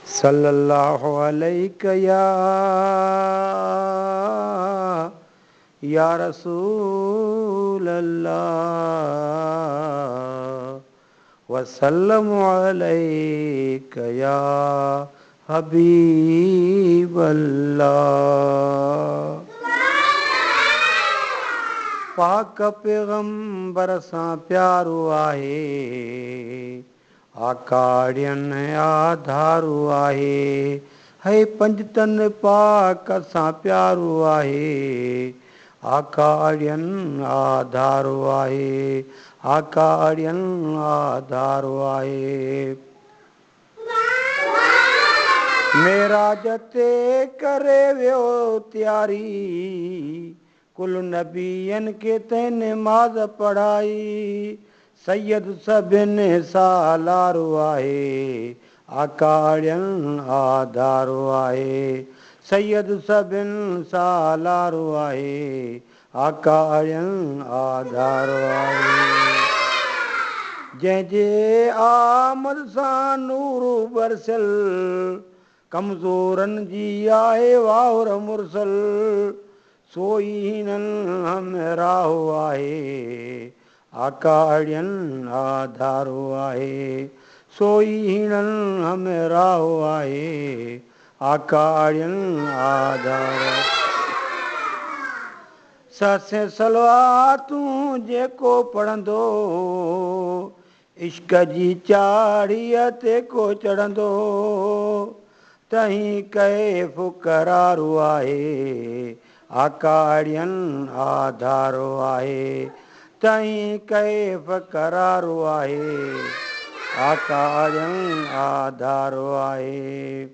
सल्लल्लाहु अलैहि या रसूल अल्लाह वसल्लम अलैका या हबीब अल्लाह। पाक पैगंबर सां प्यारो आहे, आकाड़ियन आधारो आहे। है पंजतन पाक सां प्यारो आहे, आकाड़ियन आधारो आहे, आकाड़ियन आधारो आहे। मेराज ते करे वियो तयारी, कुल नबियन के ते नमाज पढ़ाई। सैयद सभिनि सालारो आहे, आकाड़ियन आधारो आहे। सैयद सभिनि सालारो आहे, आकाड़ियन आधारो आहे। जंहिंजे आमद सां नूर बरसल, कमज़ोरनि जी आहे वाहुर मुरसल। सोई हिननि हमराहो आहे, आकाड़ियन आधारो आहे। सोई हिननि हमराहो आहे, आकाड़ियन आधारो। ससे सलवातूं जेको पढ़ंदो, इश्क जी चाढ़ीअ ते को चढ़ंदो। तहीं कैफ़ करारो आहे, आकाड़ियन आधारो आहे। तहीं कैफ़ करारो आहे, आकाड़ियन आधारो आहे।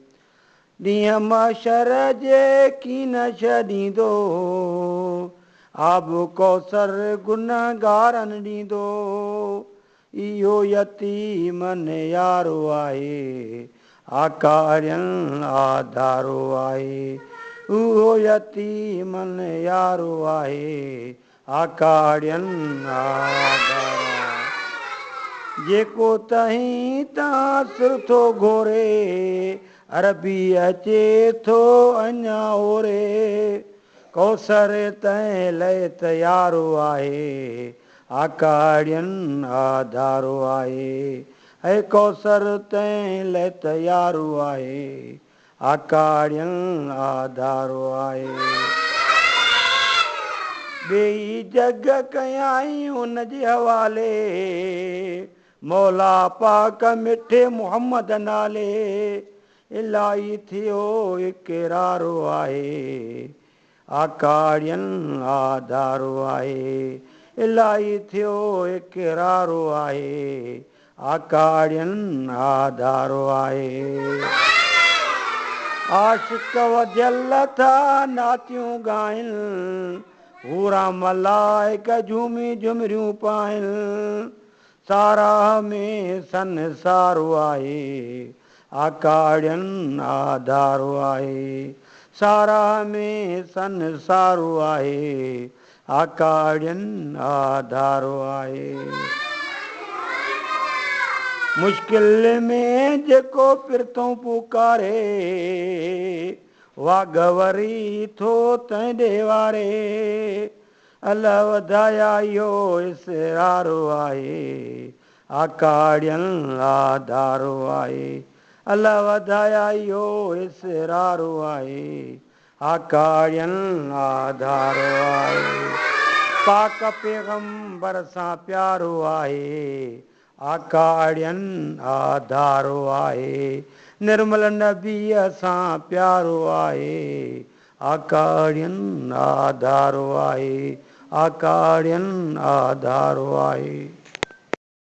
ॾींहं महशर जे कीन छॾींदो, आब कौसर गुनहगारनि ॾींदो। इहो यतीमन यारो आहे, आकाड़ियन आधारो आहे। उहो यतीमन यारो आहे, आकाड़ियन आधारो आहे। जेको तहीं तां सिर थो घोरे, अरबी अचे थो अञा ओरे। कौसर तंहिं लाइ तयारो आहे, आकाड़ियन आधारो आहे। है कौसर तंहिं लाइ तयारो आहे, आकाड़ियन आधारो आहे। ॿेई जग कयाई उन जे हवाले, मौला पाक मिठे मुहम्मद नाले। इलाही थियो इकरारो आहे, आकाड़ियन आधारो आहे। इलाही थियो इकरारो आहे, आकाड़ियन आधारो आहे। आशिक वधियल था नातियूं ॻाइनि, हूरा मलाइक झूमी झुमरियूं पाइनि। साराह में संसारो आहे, आकाड़ियन आधारो आहे। साराह में संसारो आहे, आकाड़ियन आधारो आहे। मुश्किल में जेको पिरतों पुकारे, वागवरी थो तंहिं ॾे वारे। अल्लाह वधाया इहो इसरारो आहे, आकाड़ियन आधारो आहे। अल्लाह वधाया इहो इसरारो आहे, आकाड़ियन आधारो आहे। पाक पैगंबर सां प्यारो आहे, आकाड़ियन आधारो आहे। निर्मल नबीअ सां प्यारो आहे, आकाड़ियन आधारो आहे, आकाड़ियन आधारो आहे।